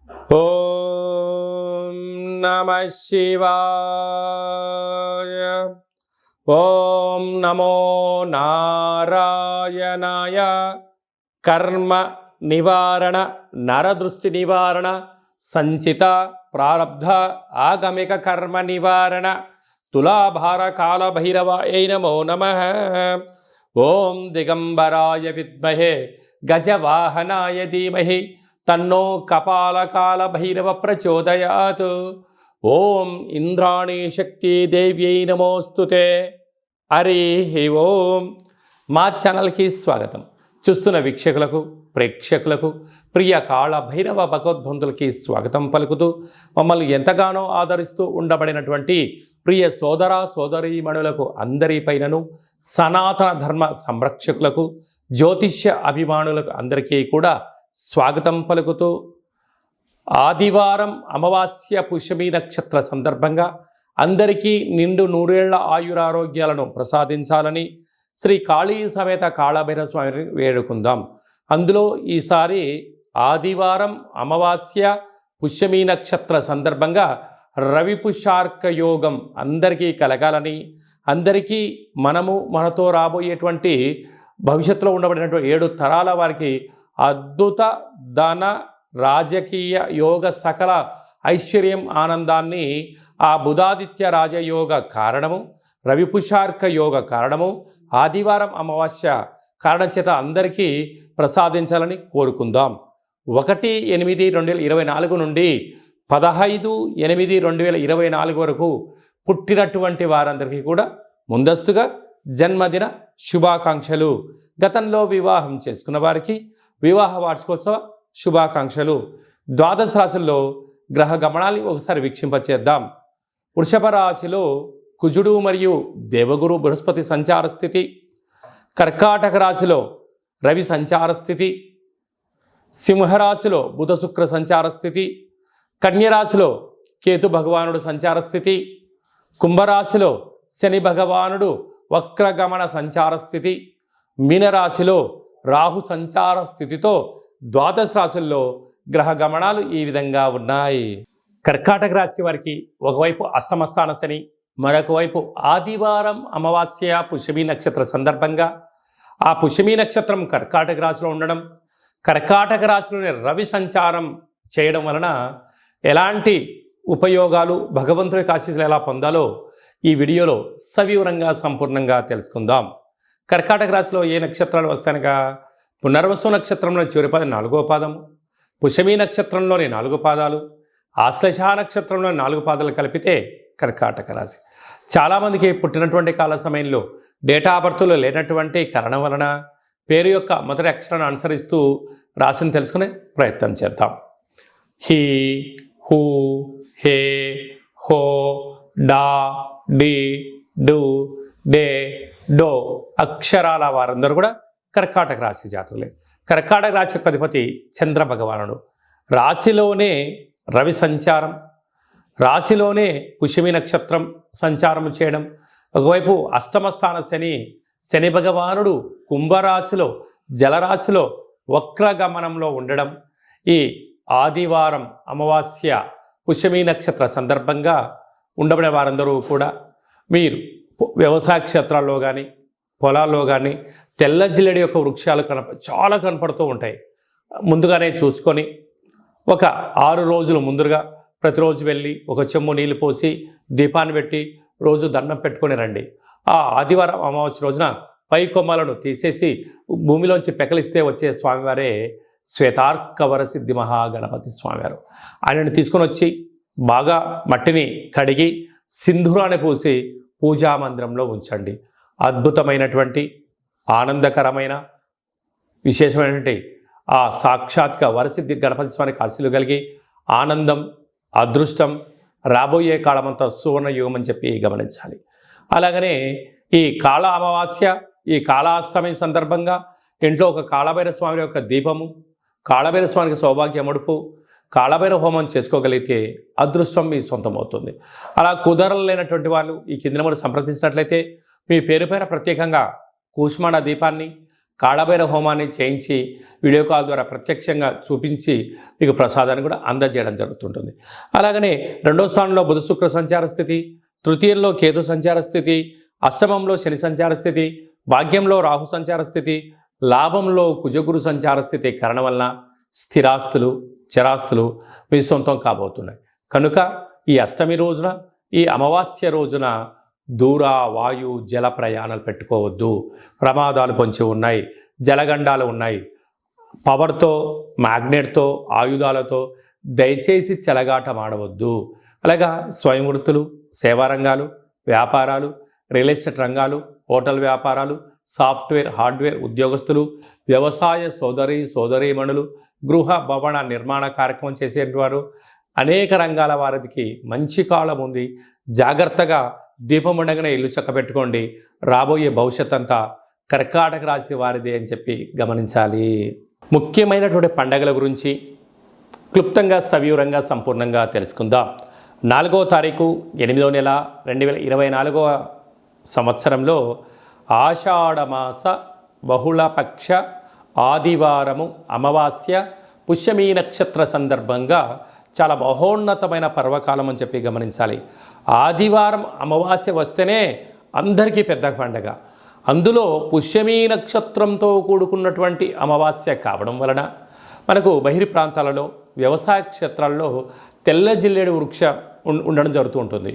ఓం నమః శివాయ. ఓం నమో నారాయణాయ. కర్మ నివారణ, నరదృష్టి నివారణ, సంచిత ప్రారబ్ధ ఆగమిక కర్మ నివారణ, తులాభార కాల భైరవాయ నమో నమః. ఓం దిగంబరాయ విద్మహే గజవాహనాయ ధీమహి తన్నో కపాలకాల భైరవ ప్రచోదయాత్. ఓం ఇంద్రాణీ శక్తి దేవ్యై నమోస్తుతే. హరి ఓం. మా ఛానల్కి స్వాగతం. చూస్తున్న వీక్షకులకు, ప్రేక్షకులకు, ప్రియ కాళ భైరవ భగవద్బంధులకి స్వాగతం పలుకుతూ, మమ్మల్ని ఎంతగానో ఆదరిస్తూ ఉండబడినటువంటి ప్రియ సోదర సోదరీమణులకు అందరిపైనను, సనాతన ధర్మ సంరక్షకులకు, జ్యోతిష్య అభిమానులకు అందరికీ కూడా స్వాగతం పలుకుతూ, ఆదివారం అమావాస్య పుష్యమి నక్షత్ర సందర్భంగా అందరికీ నిండు నూరేళ్ల ఆయురారోగ్యాలను ప్రసాదించాలని శ్రీ కాళీ సమేత కాళభైరవ స్వామిని వేడుకుందాం. అందులో ఈసారి ఆదివారం అమావాస్య పుష్యమి నక్షత్ర సందర్భంగా రవి పుష్యార్క యోగం అందరికీ కలగాలని, అందరికీ మనతో రాబోయేటువంటి భవిష్యత్తులో ఉండబడినటువంటి 7 తరాల వారికి అద్భుత ధన రాజకీయ యోగ సకల ఐశ్వర్యం ఆనందాన్ని ఆ బుధాదిత్య రాజయోగ కారణము, రవిపుషార్క యోగ కారణము, ఆదివారం అమావాస్య కారణం చేత అందరికీ ప్రసాదించాలని కోరుకుందాం. 1/8/2024 నుండి 15/8/2024 వరకు పుట్టినటువంటి వారందరికీ కూడా ముందస్తుగా జన్మదిన శుభాకాంక్షలు. గతంలో వివాహం చేసుకున్న వారికి వివాహ వార్షికోత్సవ శుభాకాంక్షలు. ద్వాదశ రాశుల్లో గ్రహ గమనాన్ని ఒకసారి వీక్షింపచేద్దాం. వృషభ రాశిలో కుజుడు మరియు దేవగురు బృహస్పతి సంచార స్థితి, కర్కాటక రాశిలో రవి సంచార స్థితి, సింహరాశిలో బుధ శుక్ర సంచార స్థితి, కన్యరాశిలో కేతు భగవానుడు సంచార స్థితి, కుంభరాశిలో శని భగవానుడు వక్రగమన సంచార స్థితి, మీనరాశిలో రాహు సంచార స్థితితో ద్వాదశ రాశుల్లో గ్రహ గమనాలు ఈ విధంగా ఉన్నాయి. కర్కాటక రాశి వారికి ఒకవైపు అష్టమస్థాన శని, మరొక వైపు ఆదివారం అమావాస్య పుష్యమి నక్షత్ర సందర్భంగా ఆ పుష్యమి నక్షత్రం కర్కాటక రాశిలో ఉండడం, కర్కాటక రాశిలోని రవి సంచారం చేయడం వలన ఎలాంటి ఉపయోగాలు, భగవంతుడి ఆశీస్సులు ఎలా పొందాలో ఈ వీడియోలో సవివరంగా సంపూర్ణంగా తెలుసుకుందాం. కర్కాటక రాశిలో ఏ నక్షత్రాలు వస్తాయనగా పునర్వసు నక్షత్రంలో చివరి పాదం 4వ పాదము, పుష్యమి నక్షత్రంలోని 4 పాదాలు, ఆశ్లేష నక్షత్రంలోని 4 పాదాలు కలిపితే కర్కాటక రాశి. చాలామందికి పుట్టినటువంటి కాల సమయంలో డేటా ఆఫ్ బర్త్లో లేనటువంటి కారణం వలన పేరు యొక్క మొదటి అక్షరాన్ని అనుసరిస్తూ రాశిని తెలుసుకునే ప్రయత్నం చేద్దాం. హీ, హూ, హే, హో, డా, డి, డు, డే, డో అక్షరాల వారందరూ కూడా కర్కాటక రాశి జాతకులే. కర్కాటక రాశి యొక్క అధిపతి చంద్ర భగవానుడు. రాశిలోనే రవి సంచారం, రాశిలోనే పుష్యమి నక్షత్రం సంచారం చేయడం, ఒకవైపు అష్టమస్థాన శని భగవానుడు కుంభరాశిలో జలరాశిలో వక్రగమనంలో ఉండడం, ఈ ఆదివారం అమావాస్య పుష్యమి నక్షత్ర సందర్భంగా ఉండబడే వారందరూ కూడా మీరు వ్యవసాయ క్షేత్రాల్లో కానీ పొలాల్లో కానీ తెల్ల జిల్లెడి యొక్క వృక్షాలు చాలా కనపడుతూ ఉంటాయి. ముందుగానే చూసుకొని ఒక 6 రోజులు ముందుగా ప్రతిరోజు వెళ్ళి ఒక చెంబు నీళ్ళు పోసి దీపాన్ని పెట్టి రోజు దండం పెట్టుకొని రండి. ఆ ఆదివారం అమావాస్య రోజున పై కొమ్మలను తీసేసి భూమిలోంచి పెకలిస్తే వచ్చే స్వామివారే శ్వేతార్కవర సిద్ధి మహాగణపతి స్వామివారు. ఆయనను తీసుకొని వచ్చి బాగా మట్టిని కడిగి సింధూరాన్ని పూసి పూజా మందిరంలో ఉంచండి. అద్భుతమైనటువంటి ఆనందకరమైన విశేషమైనటువంటి ఆ సాక్షాత్గా వరసిద్ధి గణపతి స్వామికి ఆశీస్సులు కలిగి ఆనందం, అదృష్టం రాబోయే కాలమంతా సువర్ణ యుగం అని చెప్పి గమనించాలి. అలాగనే ఈ కాళ అమావాస్య, ఈ కాళాష్టమి సందర్భంగా ఇంట్లో ఒక కాళభైరవ స్వామి యొక్క దీపము, కాళభైరవ స్వామికి సౌభాగ్య ముడుపు, కాళభైరవ హోమం చేసుకోగలిగితే అదృష్టం మీ సొంతమవుతుంది. అలా కుదరలేనటువంటి వాళ్ళు ఈ కింద నెంబర్ సంప్రదించినట్లయితే మీ పేరు పైన ప్రత్యేకంగా కూష్మాండ దీపాన్ని కాళభైరవ హోమాన్ని చేయించి వీడియో కాల్ ద్వారా ప్రత్యక్షంగా చూపించి మీకు ప్రసాదాన్ని కూడా అందజేయడం జరుగుతుంటుంది. అలాగనే 2వ స్థానంలో బుధ శుక్ర సంచార స్థితి, తృతీయంలో కేతు సంచార స్థితి, అష్టమంలో శని సంచార స్థితి, భాగ్యంలో రాహు సంచార స్థితి, లాభంలో కుజగురు సంచార స్థితి కారణం వలన స్థిరాస్తులు చరాస్తులు మీ సొంతం కాబోతున్నాయి. కనుక ఈ అష్టమి రోజున, ఈ అమావాస్య రోజున దూర వాయు జల ప్రయాణాలు పెట్టుకోవద్దు. ప్రమాదాలు పొంచి ఉన్నాయి, జలగండాలు ఉన్నాయి. పవర్తో, మ్యాగ్నెట్తో, ఆయుధాలతో దయచేసి చెలగాటం ఆడవద్దు. అలాగా స్వయం వృత్తులు, సేవారంగాలు, వ్యాపారాలు, రియల్ ఎస్టేట్ రంగాలు, హోటల్ వ్యాపారాలు, సాఫ్ట్వేర్, హార్డ్వేర్ ఉద్యోగస్తులు, వ్యవసాయ సోదరీమణులు, గృహ భవన నిర్మాణ కార్యక్రమం చేసేవారు, అనేక రంగాల వారికి మంచి కాలం ఉంది. జాగ్రత్తగా దీపం ఉండగానే ఇల్లు చక్కబెట్టుకోండి. రాబోయే భవిష్యత్ అంతా కర్కాటక రాశి వారిదే అని చెప్పి గమనించాలి. ముఖ్యమైనటువంటి పండగల గురించి క్లుప్తంగా సవివరంగా సంపూర్ణంగా తెలుసుకుందాం. 4వ తారీఖు 8వ నెల 2024వ సంవత్సరంలో ఆషాఢమాస బహుళపక్ష ఆదివారము అమావాస్య పుష్యమీ నక్షత్ర సందర్భంగా చాలా మహోన్నతమైన పర్వకాలం అని చెప్పి గమనించాలి. ఆదివారం అమావాస్య వస్తేనే అందరికీ పెద్ద పండగ. అందులో పుష్యమీ నక్షత్రంతో కూడుకున్నటువంటి అమావాస్య కావడం వలన మనకు బహిర్ ప్రాంతాలలో వ్యవసాయ క్షేత్రాల్లో తెల్ల జిల్లేడు వృక్ష ఉండడం జరుగుతూ ఉంటుంది.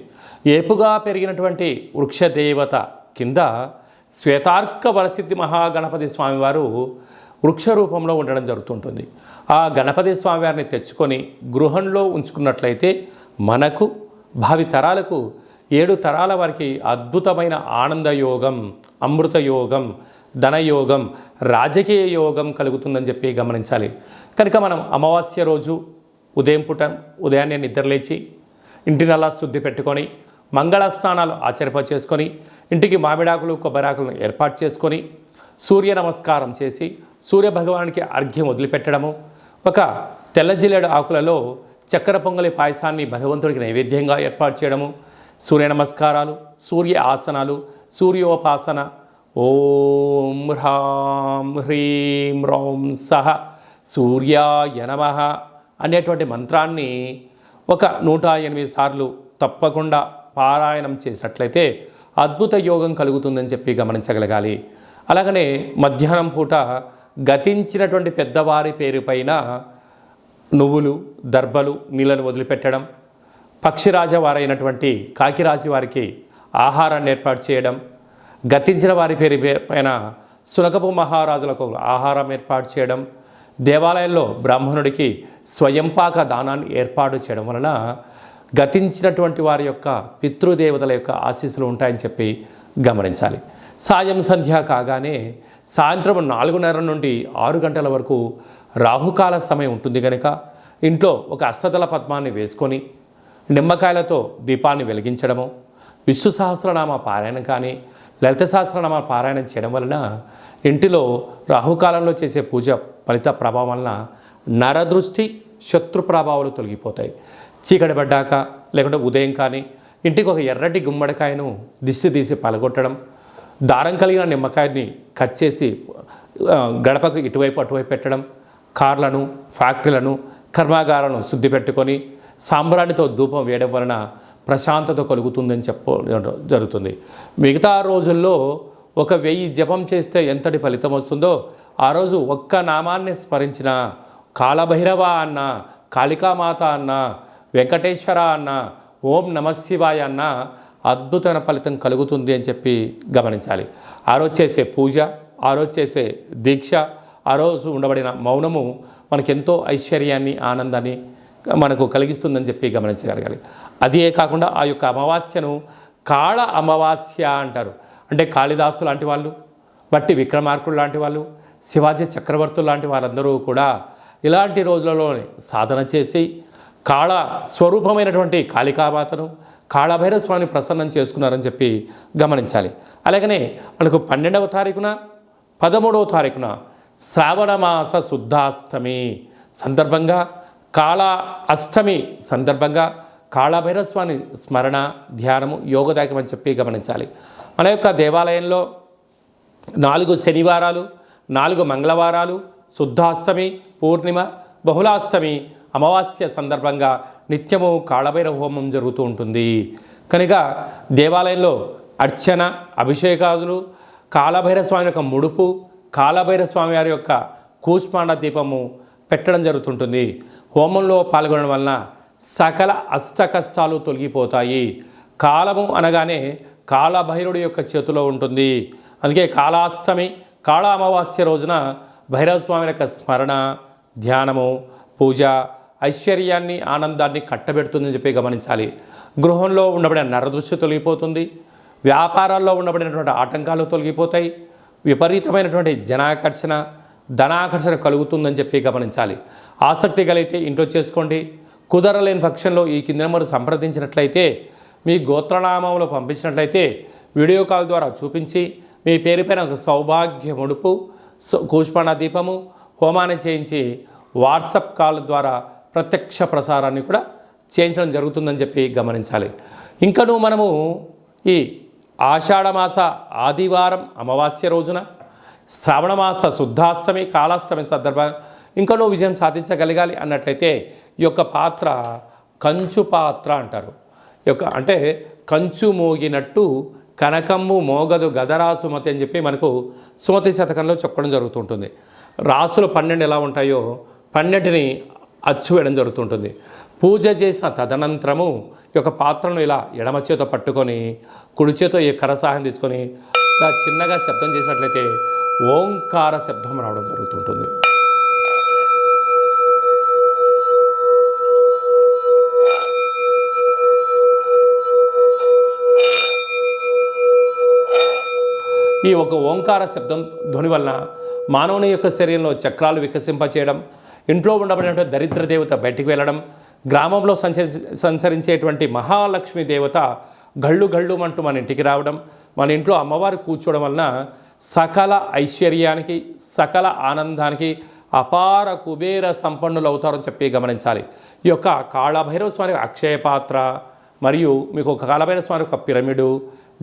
ఏపుగా పెరిగినటువంటి వృక్ష దేవత కింద శ్వేతార్క వరసిద్ధి మహాగణపతి స్వామివారు వృక్ష రూపంలో ఉండడం జరుగుతుంటుంది. ఆ గణపతి స్వామివారిని తెచ్చుకొని గృహంలో ఉంచుకున్నట్లయితే మనకు భావి తరాలకు 7 తరాల వారికి అద్భుతమైన ఆనందయోగం, అమృతయోగం, ధనయోగం, రాజకీయ యోగం కలుగుతుందని చెప్పి గమనించాలి. కనుక మనం అమావాస్య రోజు ఉదయాన్నే నిద్రలేచి ఇంటినల్లా శుద్ధి పెట్టుకొని మంగళ స్నానాలు చేసుకొని ఇంటికి మామిడాకులు కొబ్బరాకులను ఏర్పాటు చేసుకొని సూర్య నమస్కారం చేసి సూర్య భగవానికి అర్ఘ్యం వదిలిపెట్టడము, ఒక తెల్ల జిల్లేడు ఆకులలో చక్కెర పొంగలి పాయసాన్ని భగవంతుడికి నైవేద్యంగా ఏర్పాటు చేయడము, సూర్య నమస్కారాలు, సూర్య ఆసనాలు, సూర్యోపాసన, ఓం హ్రాం హ్రీం రౌం సహ సూర్యాయ నమః అనేటువంటి మంత్రాన్ని ఒక 108 సార్లు తప్పకుండా పారాయణం చేసినట్లయితే అద్భుత యోగం కలుగుతుందని చెప్పి గమనించగలగాలి. అలాగనే మధ్యాహ్నం పూట గతించినటువంటి పెద్దవారి పేరుపైన నువ్వులు, దర్భలు, నీళ్ళను వదిలిపెట్టడం, పక్షిరాజ వారైనటువంటి కాకిరాజు వారికి ఆహారాన్ని ఏర్పాటు చేయడం, గతించిన వారి పేరు పైన సునకపు మహారాజులకు ఆహారం ఏర్పాటు చేయడం, దేవాలయంలో బ్రాహ్మణుడికి స్వయంపాక దానాన్ని ఏర్పాటు చేయడం వలన గతించినటువంటి వారి యొక్క పితృదేవతల యొక్క ఆశీస్సులు ఉంటాయని చెప్పి గమనించాలి. సాయం సంధ్య కాగానే సాయంత్రం 4:30 నుండి 6 గంటల వరకు రాహుకాల సమయం ఉంటుంది కనుక ఇంట్లో ఒక అష్టదళ పద్మాన్ని వేసుకొని నిమ్మకాయలతో దీపాన్ని వెలిగించడము, విష్ణు సహస్రనామ పారాయణం కానీ లలిత సహస్రనామ పారాయణం చేయడం వలన ఇంటిలో రాహుకాలంలో చేసే పూజ ఫలిత ప్రభావం వలన నరదృష్టి, శత్రు ప్రభావాలు తొలగిపోతాయి. చీకటి పడ్డాక లేకుంటే ఉదయం కానీ ఇంటికి ఒక ఎర్రటి గుమ్మడికాయను దిష్టి తీసి పలగొట్టడం, దారం కలిగిన నిమ్మకాయని కట్ చేసి గడపకు ఇటువైపు అటువైపు పెట్టడం, కార్లను, ఫ్యాక్టరీలను, కర్మాగారాలను శుద్ధి పెట్టుకొని సాంబ్రాణితో ధూపం వేయడం వలన ప్రశాంతత కలుగుతుందని జరుగుతుంది. మిగతా రోజుల్లో 1000 జపం చేస్తే ఎంతటి ఫలితం వస్తుందో ఆ రోజు ఒక్క నామాన్ని స్మరించిన కాలభైరవ అన్న, కాళికామాత అన్న, వెంకటేశ్వర అన్న, ఓం నమశివాయ అన్న అద్భుతమైన ఫలితం కలుగుతుంది అని చెప్పి గమనించాలి. ఆ రోజు చేసే పూజ, ఆ రోజు చేసే దీక్ష, ఆ రోజు ఉండబడిన మౌనము మనకెంతో ఐశ్వర్యాన్ని, ఆనందాన్ని మనకు కలిగిస్తుందని చెప్పి గమనించగలగాలి. అదే కాకుండా ఆ యొక్క అమావాస్యను కాళ అమావాస్య అంటారు. అంటే కాళిదాసు లాంటి వాళ్ళు, బట్టి విక్రమార్కుడు లాంటి వాళ్ళు, శివాజీ చక్రవర్తులు లాంటి వారందరూ కూడా ఇలాంటి రోజులలోనే సాధన చేసి కాళ స్వరూపమైనటువంటి కాళికామాతను, కాళభైరవ స్వామిని ప్రసన్నం చేసుకున్నారని చెప్పి గమనించాలి. అలాగనే మనకు 12వ తారీఖున 13వ తారీఖున శ్రావణమాస శుద్ధాష్టమి సందర్భంగా, కాళ అష్టమి సందర్భంగా కాళభైరవ స్వామి స్మరణ, ధ్యానము యోగదాయకం అని చెప్పి గమనించాలి. మన యొక్క దేవాలయంలో 4 శనివారాలు, 4 మంగళవారాలు, శుద్ధాష్టమి, పూర్ణిమ, బహుళాష్టమి, అమావాస్య సందర్భంగా నిత్యము కాళభైరవ హోమం జరుగుతూ ఉంటుంది. కనుక దేవాలయంలో అర్చన, అభిషేకాదులు, కాళభైరవ స్వామి యొక్క ముడుపు, కాళభైరవ స్వామి వారి యొక్క కూష్మాండ దీపము పెట్టడం జరుగుతుంటుంది. హోమంలో పాల్గొనడం వలన సకల అష్ట కష్టాలు తొలగిపోతాయి. కాలము అనగానే కాళభైరుడి యొక్క చేతిలో ఉంటుంది. అందుకే కాళాష్టమి, కాళ అమావాస్య రోజున భైరవ స్వామి యొక్క స్మరణ, ధ్యానము, పూజ ఐశ్వర్యాన్ని, ఆనందాన్ని కట్టబెడుతుందని చెప్పి గమనించాలి. గృహంలో ఉండబడిన నరదృష్టి తొలగిపోతుంది. వ్యాపారాల్లో ఉండబడినటువంటి ఆటంకాలు తొలగిపోతాయి. విపరీతమైనటువంటి జనాకర్షణ, ధనాకర్షణ కలుగుతుందని చెప్పి గమనించాలి. ఆసక్తి కలిగితే ఇంట్లో చేసుకోండి. కుదరలేని పక్షంలో ఈ కింద నెంబర్ సంప్రదించినట్లయితే, మీ గోత్రనామంలో పంపించినట్లయితే వీడియో కాల్ ద్వారా చూపించి మీ పేరుపైన ఒక సౌభాగ్య ముడుపు, కూష్మాండ దీపము, హోమాన్ని చేయించి వాట్సాప్ కాల్ ద్వారా ప్రత్యక్ష ప్రసారాన్ని కూడా చేయించడం జరుగుతుందని చెప్పి గమనించాలి. ఇంకనూ మనము ఈ ఆషాఢమాస ఆదివారం అమావాస్య రోజున, శ్రావణమాస శుద్ధాష్టమి, కాళాష్టమి సందర్భంగా ఇంకనూ విజయం సాధించగలగాలి అన్నట్లయితే ఈ యొక్క పాత్ర కంచు పాత్ర అంటారు. ఈ యొక్క అంటే కంచు మోగినట్టు కనకమ్ము మోగదు గదరా సుమతి అని చెప్పి మనకు సుమతి శతకంలో చెప్పడం జరుగుతుంటుంది. రాసులు 12 ఎలా ఉంటాయో 12ని అచ్చు వేయడం జరుగుతుంటుంది. పూజ చేసిన తదనంతరము ఈ యొక్క పాత్రను ఇలా ఎడమ చేతో పట్టుకొని కుడి చేతో ఈ కరసాహం తీసుకొని ఇలా చిన్నగా శబ్దం చేసినట్లయితే ఓంకార శబ్దం రావడం జరుగుతుంటుంది. ఈ ఒక ఓంకార శబ్దం ధ్వని వలన మానవుని యొక్క శరీరంలో చక్రాలు వికసింపచేయడం, ఇంట్లో ఉండబడినటువంటి దరిద్ర దేవత బయటికి వెళ్ళడం, గ్రామంలో సంచరించేటువంటి మహాలక్ష్మి దేవత గళ్ళు గళ్ళు అంటూ మన ఇంటికి రావడం, మన ఇంట్లో అమ్మవారు కూర్చోవడం వలన సకల ఐశ్వర్యానికి, సకల ఆనందానికి అపార కుబేర సంపన్నులు అవుతారని చెప్పి గమనించాలి. ఈ యొక్క కాళభైరవ స్వామి అక్షయ పాత్ర మరియు మీకు ఒక కాళభైరవ స్వామి ఒక పిరమిడు,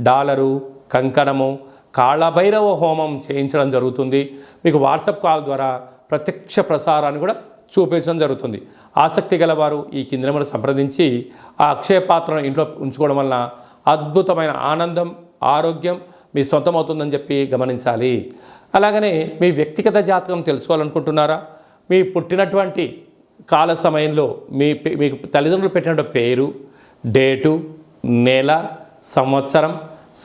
డాలరు, కంకణము, కాళభైరవ హోమం చేయించడం జరుగుతుంది. మీకు వాట్సాప్ కాల్ ద్వారా ప్రత్యక్ష ప్రసారాన్ని కూడా చూపించడం జరుగుతుంది. ఆసక్తి గలవారు ఈ కింది నెంబర్ సంప్రదించి ఆ అక్షయ పాత్రను ఇంట్లో ఉంచుకోవడం వలన అద్భుతమైన ఆనందం, ఆరోగ్యం మీ సొంతమవుతుందని చెప్పి గమనించాలి. అలాగనే మీ వ్యక్తిగత జాతకం తెలుసుకోవాలనుకుంటున్నారా? మీ పుట్టినటువంటి కాల సమయంలో మీకు తల్లిదండ్రులు పెట్టినటువంటి పేరు, డేటు, నెల, సంవత్సరం,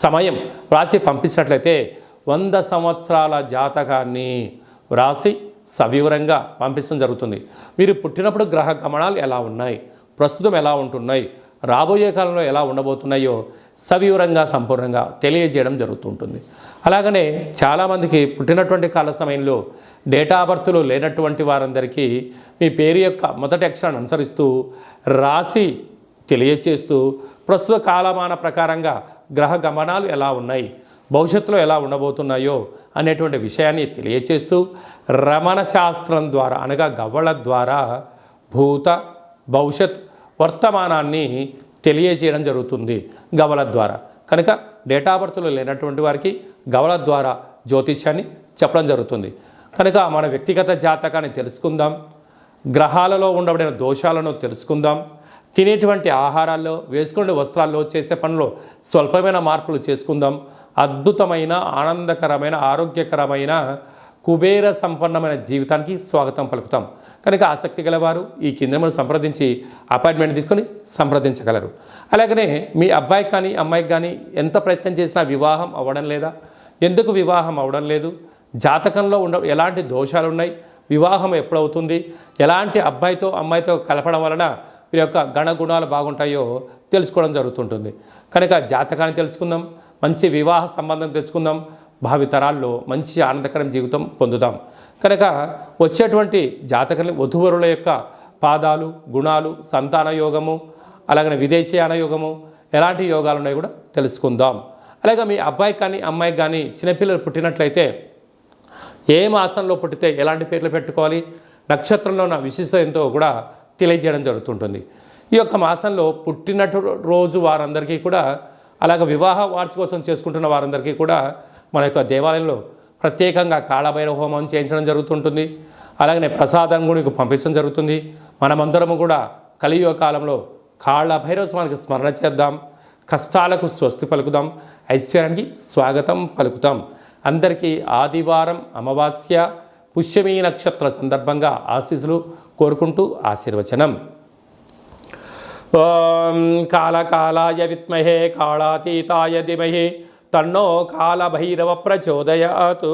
సమయం వ్రాసి పంపించినట్లయితే 100 సంవత్సరాల జాతకాన్ని వ్రాసి సవివరంగా పంపించడం జరుగుతుంది. మీరు పుట్టినప్పుడు గ్రహ గమనాలు ఎలా ఉన్నాయి, ప్రస్తుతం ఎలా ఉంటున్నాయి, రాబోయే కాలంలో ఎలా ఉండబోతున్నాయో సవివరంగా సంపూర్ణంగా తెలియజేయడం జరుగుతుంటుంది. అలాగనే చాలామందికి పుట్టినటువంటి కాల సమయంలో డేటా బర్త్లు లేనటువంటి వారందరికీ మీ పేరు యొక్క మొదటి అక్షరాన్ని అనుసరిస్తూ రాసి తెలియచేస్తూ ప్రస్తుత కాలమాన ప్రకారంగా గ్రహ గమనాలు ఎలా ఉన్నాయి, భవిష్యత్తులో ఎలా ఉండబోతున్నాయో అనేటువంటి విషయాన్ని తెలియచేస్తూ రమణ శాస్త్రం ద్వారా అనగా గవ్వల ద్వారా భూత, భవిష్యత్, వర్తమానాన్ని తెలియజేయడం జరుగుతుంది గవ్వల ద్వారా. కనుక డేటా బర్త్లు లేనటువంటి వారికి గవ్వల ద్వారా జ్యోతిష్యాన్ని చెప్పడం జరుగుతుంది. కనుక మన వ్యక్తిగత జాతకాన్ని తెలుసుకుందాం, గ్రహాలలో ఉండబడిన దోషాలను తెలుసుకుందాం, తినేటువంటి ఆహారాల్లో, వేసుకునే వస్త్రాల్లో, చేసే పనుల్లో స్వల్పమైన మార్పులు చేసుకుందాం. అద్భుతమైన, ఆనందకరమైన, ఆరోగ్యకరమైన, కుబేర సంపన్నమైన జీవితానికి స్వాగతం పలుకుతాం. కనుక ఆసక్తి గలవారు ఈ కింద సంప్రదించి అపాయింట్మెంట్ తీసుకొని సంప్రదించగలరు. అలాగనే మీ అబ్బాయి కానీ అమ్మాయికి కానీ ఎంత ప్రయత్నం చేసినా వివాహం అవ్వడం లేదా? ఎందుకు వివాహం అవ్వడం లేదు? జాతకంలో ఎలాంటి దోషాలు ఉన్నాయి? వివాహం ఎప్పుడవుతుంది? ఎలాంటి అబ్బాయితో అమ్మాయితో కలపడం వలన వీరి యొక్క గణగుణాలు బాగుంటాయో తెలుసుకోవడం జరుగుతుంటుంది. కనుక జాతకాన్ని తెలుసుకుందాం, మంచి వివాహ సంబంధం తెచ్చుకుందాం, భావితరాల్లో మంచి ఆనందకరం జీవితం పొందుదాం. కనుక వచ్చేటువంటి జాతకాన్ని వధువరుల యొక్క పాదాలు, గుణాలు, సంతాన యోగము, అలాగనే విదేశీయాన యోగము, ఎలాంటి యోగాలు ఉన్నాయో కూడా తెలుసుకుందాం. అలాగే మీ అబ్బాయి కానీ అమ్మాయికి కానీ చిన్నపిల్లలు పుట్టినట్లయితే ఏ మాసంలో పుట్టితే ఎలాంటి పేర్లు పెట్టుకోవాలి, నక్షత్రంలో ఉన్న విశిష్టత ఎంతో కూడా తెలియజేయడం జరుగుతుంటుంది. ఈ యొక్క మాసంలో పుట్టినటు రోజు వారందరికీ కూడా, అలాగే వివాహ వార్షికోత్సవం చేసుకుంటున్న వారందరికీ కూడా మన యొక్క దేవాలయంలో ప్రత్యేకంగా కాళభైరవ హోమం చేయించడం జరుగుతుంటుంది. అలాగనే ప్రసాదం కూడా మీకు పంపించడం జరుగుతుంది. మనమందరము కూడా కలియుగ కాలంలో కాళభైరవ స్వామికి స్మరణ చేద్దాం, కష్టాలకు స్వస్తి పలుకుదాం, ఐశ్వర్యానికి స్వాగతం పలుకుతాం. అందరికీ ఆదివారం అమావాస్య పుష్యమీ నక్షత్ర సందర్భంగా ఆశీస్సులు కోరుకుంటూ ఆశీర్వచనం. ఓం కాళకాలాయ విద్మహే కాళాతీతాయ ధీమహి తన్నో కాళభైరవ ప్రచోదయాత్.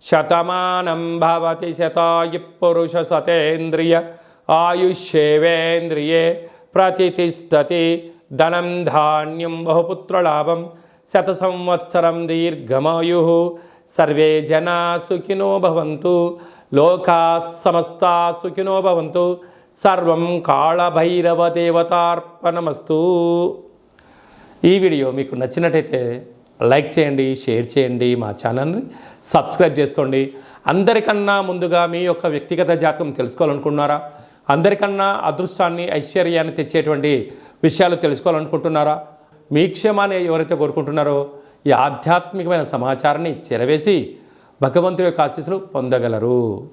శతమానం భవతి శతాయు పురుష సతేంద్రియ ఆయుష్యేవేంద్రియే ప్రతిష్టతి. ధనం ధాన్యం బహుపుత్రలాభం శత సంవత్సరం దీర్ఘమాయు. సర్వే జనా సుఖినో భవంతు, లోకా సమస్తా సుఖినో భవంతు. సర్వం కాళభైరవ దేవతార్పణమస్తు. ఈ వీడియో మీకు నచ్చినట్టయితే లైక్ చేయండి, షేర్ చేయండి, మా ఛానల్ని సబ్స్క్రైబ్ చేసుకోండి. అందరికన్నా ముందుగా మీ యొక్క వ్యక్తిగత జాతకం తెలుసుకోవాలనుకుంటున్నారా? అందరికన్నా అదృష్టాన్ని ఐశ్వర్యాన్ని తెచ్చేటువంటి విషయాలు తెలుసుకోవాలనుకుంటున్నారా? మీ క్షేమాన్ని ఎవరైతే కోరుకుంటున్నారో ఈ ఆధ్యాత్మికమైన సమాచారాన్ని చేరవేసి భగవంతుడి యొక్క ఆశీస్సులు పొందగలరు.